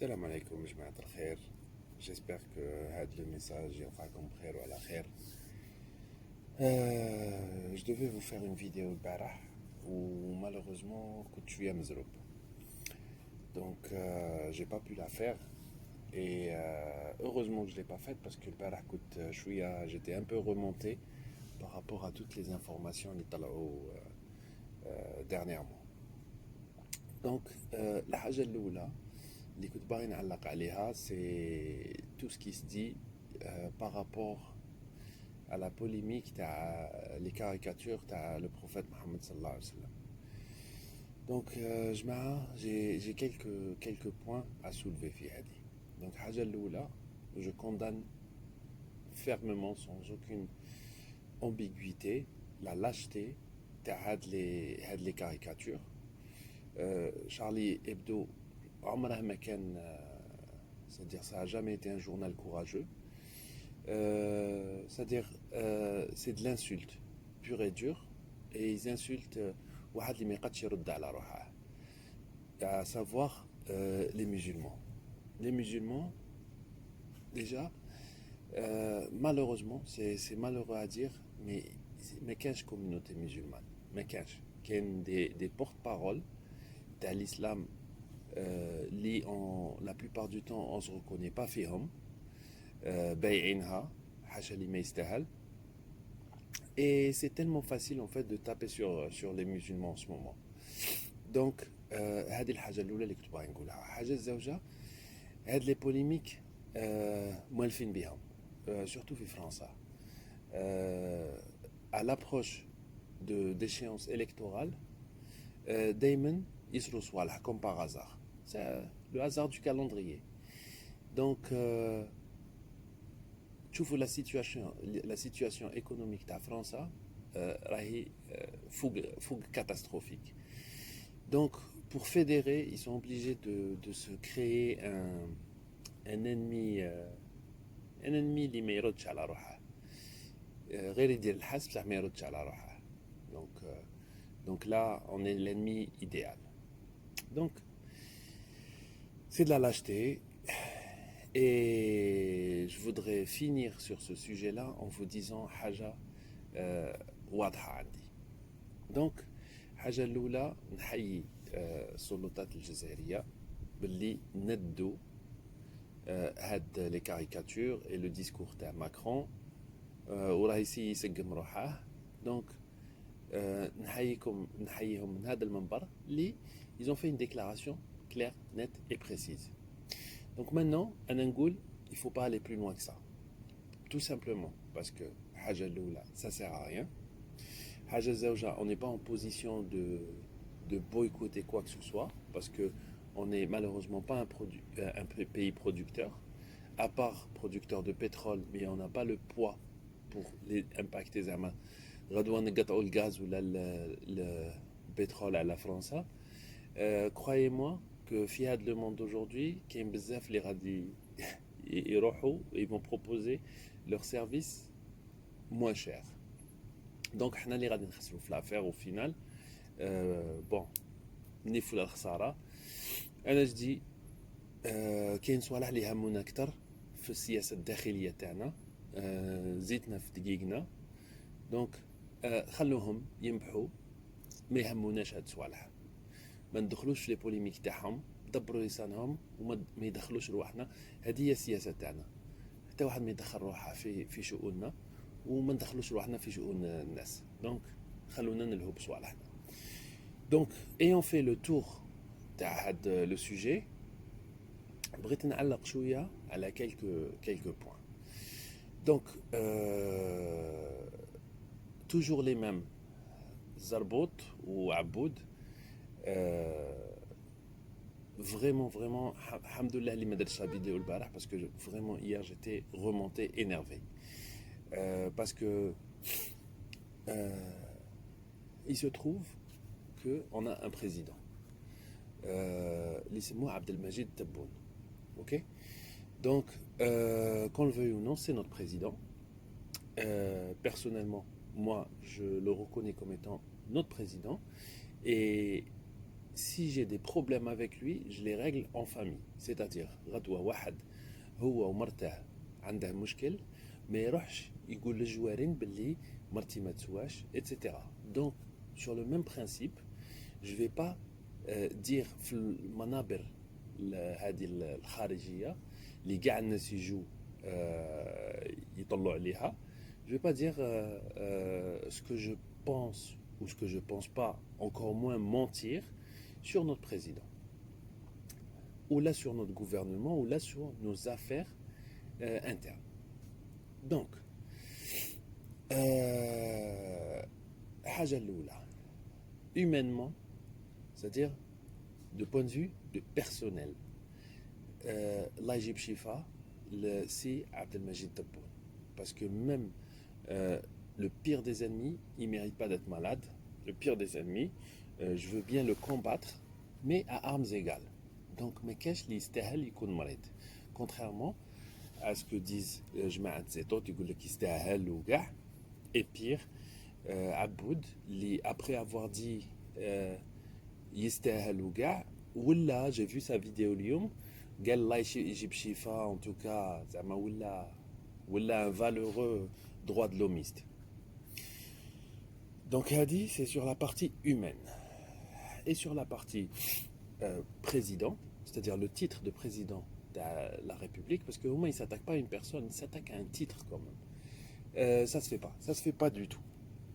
Salam alaikum, جماعة الخير. J'espère que le message يرفعكم بخير وعلى خير. Je devais vous faire une vidéo البارح où malheureusement كنت شوية مزروب. Donc j'ai pas pu la faire et heureusement que je l'ai pas faite parce que البارح كنت شوية j'étais un peu remonté par rapport à toutes les informations اللي طلعوا dernièrement. Donc الحاجة الأولى اللي كنت باغي نعلق عليها c'est tout ce qui se dit par rapport à la polémique تاع les caricatures تاع le prophète Mohammed sallallahu alayhi wa sallam. Donc جماعة j'ai quelques points à soulever في هذه. Donc الحاجة الأولى je condamne fermement sans aucune ambiguïté la lâcheté تاع هاد les caricatures. Charlie Hebdo عمره ما كان c'est-à-dire ça a jamais été un journal courageux. C'est-à-dire c'est de l'insulte pure et dure et ils insultent واحد اللي ما يقدش يرد على روحه, à savoir les musulmans. Les musulmans déjà malheureusement c'est malheureux à dire mais ما كانش communauté musulmane, ما كانش كاين des porte-paroles تاع l'islam اللي la plupart du temps on se reconnaît pas فيهم, بايعينها حاشا اللي ما يستاهل. Et c'est tellement facile en fait de taper sur les musulmans en ce moment. Donc هذه الحاجة الأولى اللي كنت باغي نقولها. الحاجة الزوجة, هاد لي بوليميك مولفين بهم surtout في فرنسا à l'approche d'échéances électorales دايما يصروا صوالح comme par hasard. C'est le hasard du calendrier. Donc تشوفوا la situation économique تاع فرنسا راهي فوق catastrophique. Donc pour fédérer ils sont obligés de se créer un ennemi اللي ما يردش على روحه, غير يدير الحس بصح ما يردش على روحه. Donc là on est l'ennemi idéal. Donc c'est de la lâcheté. Et je voudrais finir sur ce sujet-là en vous disant حاجة واضحة عندي. Donc الحاجة الأولى نحيي السلطات الجزائرية باللي ندوا هاد لي كاريكاتور et le discours تاع ماكرون وراه يسقم روحه. Donc نحييهم من هذا المنبر اللي ils ont fait une déclaration claire, nette et précise. Donc maintenant, à Nangoul, il ne faut pas aller plus loin que ça. Tout simplement parce que Haja Loula, ça ne sert à rien. Haja Zaouja, on n'est pas en position de boycotter quoi que ce soit parce qu'on n'est malheureusement pas un pays producteur, à part producteur de pétrole, mais on n'a pas le poids pour impacter Zama. Radouane le gaz ou le pétrole à la France. Croyez-moi que في هذا le monde d'aujourd'hui كاين بزاف اللي غادي يروحوا ils vont proposer leurs services moins cher. Donc حنا اللي غادي نخسروا في l'affaire au final. Bon نيفوا الخساره. انا جدي كاين صوالح اللي يهمونا اكثر في السياسه الداخليه تاعنا, زيتنا في دقيقنا. دونك خلوهم ينبحوا, ما يهموناش هاد الصوالح, ما ندخلوش في لي بوليميك تاعهم, دبروا لسانهم وما يدخلوش رواحنا. هذه هي السياسه تاعنا, حتى واحد ما يدخل روحه في شؤوننا وما ندخلوش روحنا في شؤون الناس. دونك خلونا نلهوا بصوالحنا. دونك ayant fait le tour تاع هاد لو سوجي, بغيت نعلق شويه على quelques points. Donc toujours les mêmes, Zarbout ou Aboud. Vraiment alhamdoulilah li ma درتش la vidéo البارح parce que vraiment hier j'étais remonté, énervé parce que il se trouve que on a un président اللي سموه Abdelmajid Tebboune. OK, donc qu'on le veuille ou non, c'est notre président. Personnellement, moi je le reconnais comme étant notre président et si j'ai des problèmes avec lui, je les règle en famille. C'est-à-dire, غدوة واحد هو ومرته عنده مشكل ما يروحش يقول للجوارين باللي مرتي ما تسواش etc. Donc, sur le même principe, je vais pas dire في المنابر هذه الخارجية اللي قاع الناس يجوا يطلعوا عليها. Je vais pas dire ce que je pense ou ce que je pense pas, encore moins mentir sur notre président, ou là sur notre gouvernement, ou là sur nos affaires internes. Donc, حاجة الأولى, humainement, c'est-à-dire de point de vue de personnel, الله يجيب شفاء لسي عبد المجيد تبون. Parce que même le pire des ennemis, il ne mérite pas d'être malade. Le pire des ennemis, je veux bien le combattre, mais à armes égales. Donc, Mekesh li istahal ykoun marid. Contrairement à ce que disent Jma'at Zetot, ils disent qu'il istahal ou gars. Et pire, Aboud, après avoir dit yistahal ou gars, Wallah, j'ai vu sa vidéo Lyoum, قال الله يجيب شفاء, en tout cas, زعما ولا un valeureux droit de l'homiste. Donc Hadi, c'est sur la partie humaine. Et sur la partie président, c'est-à-dire le titre de président de la République, parce qu'au moins il ne s'attaque pas à une personne, il s'attaque à un titre quand même. Ça ne se fait pas du tout.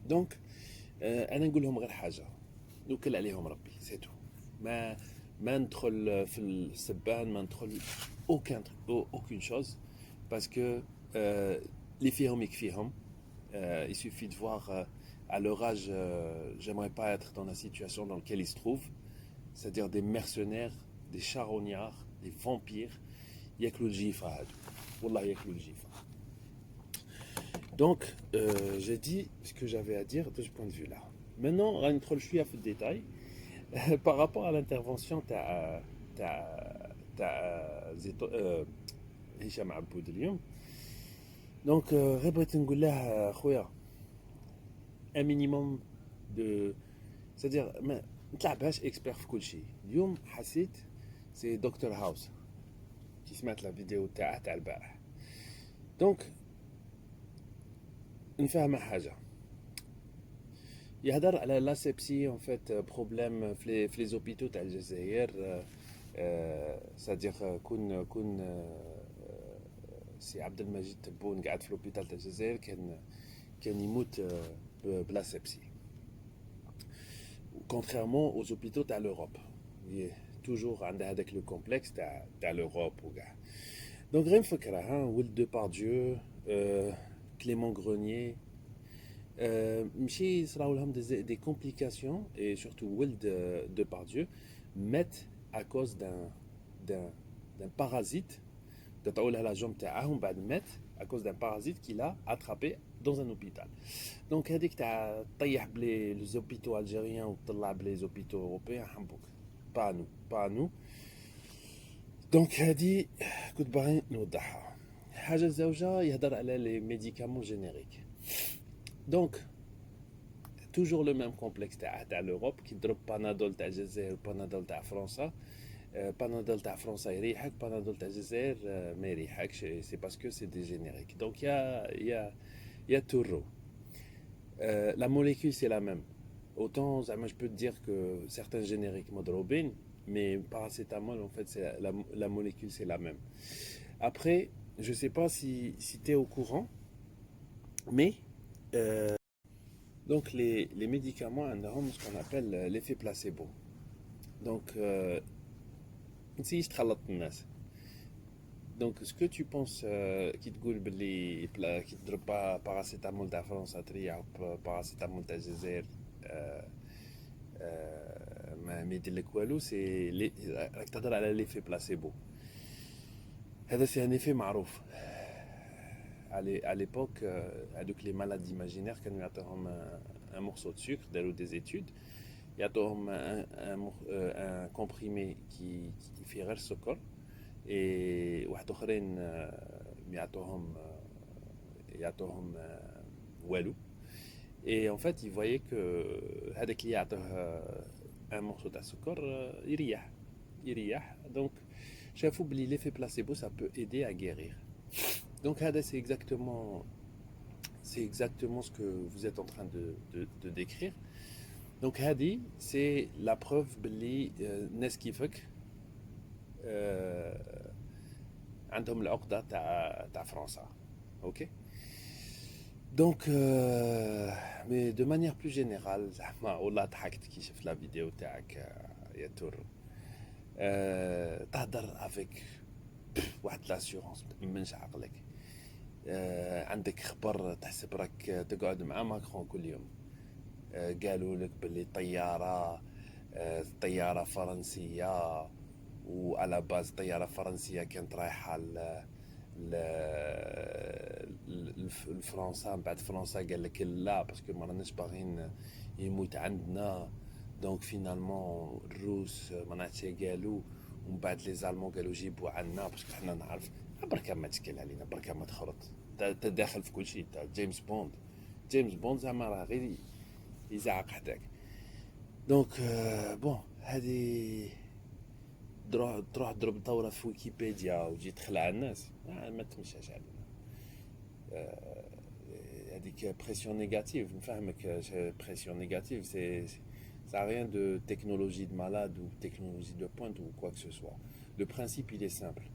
Donc, أنا نقول لهم غير حاجة, نوكل عليهم ربي, c'est tout. ما ندخل في السبان, ما ندخل aucune chose, parce que les fihom yakfihom, il suffit de voir à leur âge, j'aimerais pas être dans la situation dans laquelle ils se trouvent, c'est-à-dire des mercenaires, des charognards, des vampires. Yaklou l'jifa hadou. Wallah yaklou l'jifa. Donc, j'ai dit ce que j'avais à dire de ce point de vue-là. Maintenant, on va entrer le détail par rapport à l'intervention de Hicham Aboud اليوم. Donc, بغيت نقول له خويا, un minimum de, c'est-à-dire ما نتلعبهاش expert في كل شيء. اليوم حسيت c'est Dr House qui سمعت la vidéo تاع البارح. Donc نفهم حاجة, يهدر على l'asepsie en fait problème في les hôpitaux تاع الجزائر, c'est-à-dire كون سي عبد المجيد تبون قاعد في لوبيتال تاع الجزائر كان يموت بلا سبسي, contrairement aux hôpitaux تاع l'Europe. toujours عندها هذاك لو كومبلكس تاع l'Europe وكاع. دونك غير نفكرها, ولد ديبارديو, كليمون غرونيي, ماشي يصراو لهم des complications, et surtout ولد ديبارديو مات à cause d'un parasite. تطول على جنب تاعهم بعد مات à cause d'un parasite qu'il a attrapé dans un hôpital. Donc هذيك تاع طيح بلي les hôpitaux algériens وطلع بلي les hôpitaux européens حنبوك, pas nous. Donc هذه كنت باغي نوضحها. حاجه الزوجه يهضر على les médicaments génériques. Donc toujours le même complexe تاع l'Europe qui drop Panadol تاع الجزائر, Panadol تاع فرنسا. Panadol تاع فرنسا يريحك, Panadol تاع الجزائر ما يريحكش, c'est parce que c'est des génériques. Donc il y a Touro. La molécule c'est la même. Autant je peux te dire que certains génériques modrobin, mais paracétamol en fait c'est la molécule c'est la même. Après, je sais pas si tu es au courant, mais donc les médicaments ont ce qu'on appelle l'effet placebo. Donc نسيش تخلط الناس. Donc ce que tu penses كي تقول باللي كي تضرب باراسيتامول تاع فرنسا تريح باراسيتامول تاع الجزائر ما يدير لك والو, سي راك تهضر على ليفي بلاسيبو. هذا سي ان ايفي معروف. على ليبوك هذوك لي مالاد ايماجينير كانوا يعطوهم ان مورسو دو سكر, داروا دي زيتود, يعطوهم ان كومبريمي كي فيه غير السكر, et واحد اخرين يعطوهم والو. Et en fait, ils voyaient que هذاك اللي يعطوه un morceau de sucre, يريح. Donc, شافوا بلي l'effet placebo, ça peut aider à guérir. Donc, c'est exactement ce que vous êtes en train de décrire. Donc, Hadi, c'est la preuve بلي الناس كيفك عندهم العقدة تاع فرنسا. OK. Donc, mais de manière plus générale, زعما والله ضحكت كي شفت لا فيديو تاعك يا تور. تهدر افيك واحد لاسيورونس منش عقلك. عندك خبر تحسب راك تقعد مع ماكرون كل يوم. قالوا لك باللي طيارة فرنسية، وعلى باز طيارة فرنسية كانت رايحة لفرنسا، من بعد فرنسا قال لك لا باسكو ما راناش باغيين يموت عندنا. دونك فينالمون الروس ما نعرفتش قالوا، ومن بعد لي زالمون قالوا جيبوا عنا باسكو حنا نعرف. بركا ما تشكل علينا، بركا ما تخرط. انت داخل في كل شيء. جيمس بوند زعما راه غير يزعق حداك. دونك بون هذه تروح تضرب دورة في ويكيبيديا وتجي تخلع الناس، ما تمشاش علينا. هذيك بريسيون نيجاتيف، نفهمك. بريسيون نيجاتيف ça n'a rien de technologie de malade ou technologie de pointe ou quoi que ce soit. Le principe, il est simple.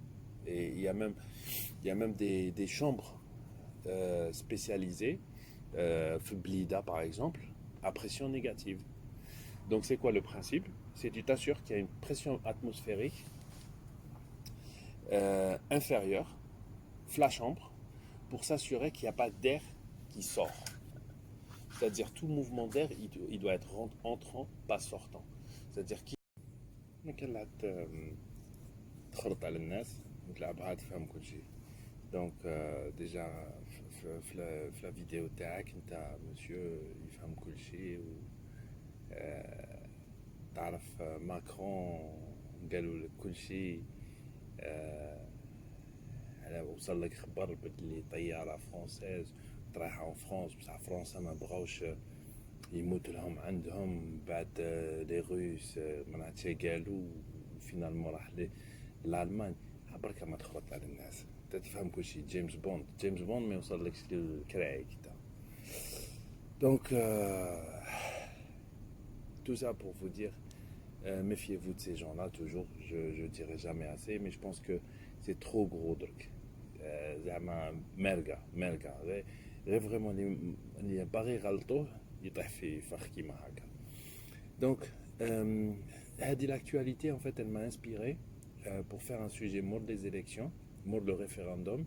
Et il y a même des chambres spécialisées, Blida par exemple, à pression négative. Donc c'est quoi le principe? C'est tu t'assures qu'il y a une pression atmosphérique inférieure, la chambre, pour s'assurer qu'il n'y a pas d'air qui sort. C'est-à-dire tout mouvement d'air, il doit être entrant, pas sortant. C'est-à-dire qu'il تخلط على الناس وتلعبها تفهم كل شيء. دونك ديجا في لا فيديو تاعك انت مسيو يفهم كل شيء، و تعرف ماكرون قالوا لك كل شيء. على وصل لك خبر بلي طياره فرونسيز رايحه اون فرنسا، بصح فرنسا ما بغاوش يموت لهم عندهم. بعد لي روس ما نعرفتش قالوا، وفينالمون راح لالمان. بركه ما تخرط على الناس، انت تفهم كل شيء. جيمس بوند ما يوصل لك الكراعي كده. Donc tout ça pour vous dire, méfiez-vous de ces gens-là toujours. Je dirai jamais assez, mais je pense que c'est trop gros درك. زعما مالقا غير فريمون اللي باغي يغلطوه يطيح في فخ كيما هكا. دونك هذه l'actualité en fait elle m'a inspiré pour faire un sujet mort des élections, mort le référendum,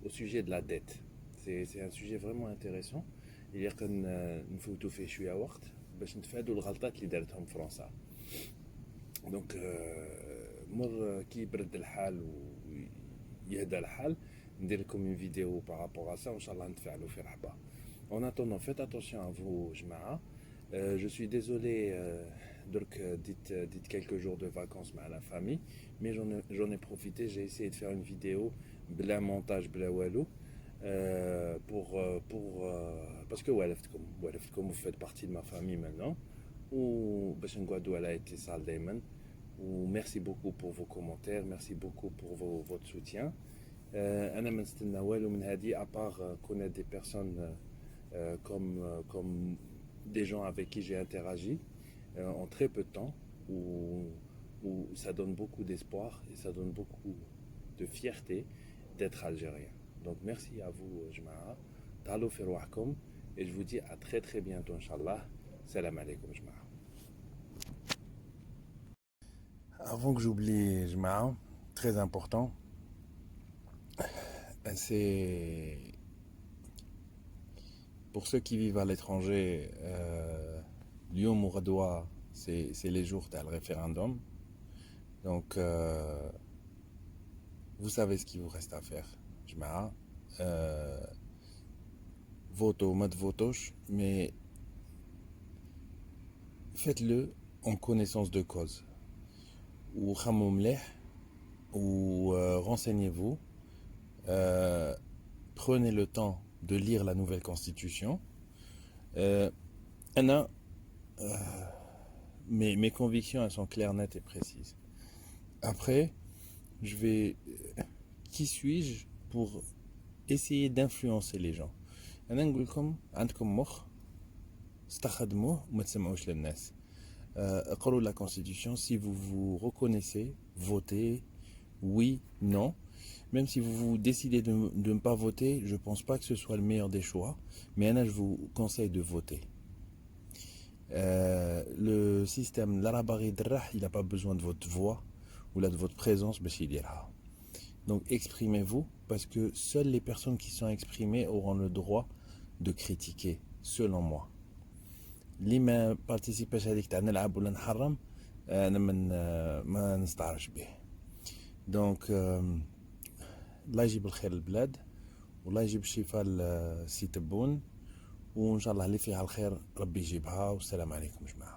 au sujet de la dette. C'est un sujet vraiment intéressant. اللي نفوتوا فيه شويه وقت باش نتفادوا الغلطات اللي دارتهم فرنسا. دونك مر كي يبرد الحال ويهدى الحال ندير لكم une vidéo par rapport à ça وان شاء الله نتفاعلوا في رحبه. En attendant, faites attention à vous, جماعه. Je suis désolé, donc dites quelques jours de vacances à la famille, mais j'en ai profité. J'ai essayé de faire une vidéo bla montage bla walou, parce que vous faites partie de ma famille maintenant, ou باش نقعدوا على اتصال دائما. Ou merci beaucoup pour vos commentaires, merci beaucoup pour votre soutien. أنا ما نستنى والو من هذه à part connaître des personnes comme des gens avec qui j'ai interagi en très peu de temps, où ça donne beaucoup d'espoir et ça donne beaucoup de fierté d'être algérien. Donc merci à vous, Jma'a. Talo fi rouahkom, et je vous dis à très très bientôt, Inch'Allah. Salam alaikum, Jma'a. Avant que j'oublie, Jma'a, très important, c'est pour ceux qui vivent à l'étranger, Lyon Mouradoua, c'est les jours de le référendum. Donc, vous savez ce qu'il vous reste à faire, Jma'a. Voto, mode votoche, mais faites-le en connaissance de cause. Ou khamou mleh, ou renseignez-vous. Prenez le temps de lire la nouvelle constitution. mes convictions, elles sont claires, nettes et précises. Après, je vais... Qui suis-je pour essayer d'influencer les gens? أنا نقول لكم عندكم مخ استخدموه وما تسمعوش للناس. اقروا la Constitution, si vous vous reconnaissez, votez, oui, non. Même si vous décidez de ne pas voter, je ne pense pas que ce soit le meilleur des choix, mais là, je vous conseille de voter. Le système l'arabaré il n'a pas besoin de votre voix ou là de votre présence, donc exprimez-vous, parce que seules les personnes qui sont exprimées auront le droit de critiquer, selon moi. اللي ما بارتيسيباش هذيك تاع نلعب ولا نحرم انا ما نستعرش به. دونك الله يجيب الخير للبلاد والله يجيب الشفاء لسي تبون، وان شاء الله اللي فيها الخير ربي يجيبها. والسلام عليكم جماعه.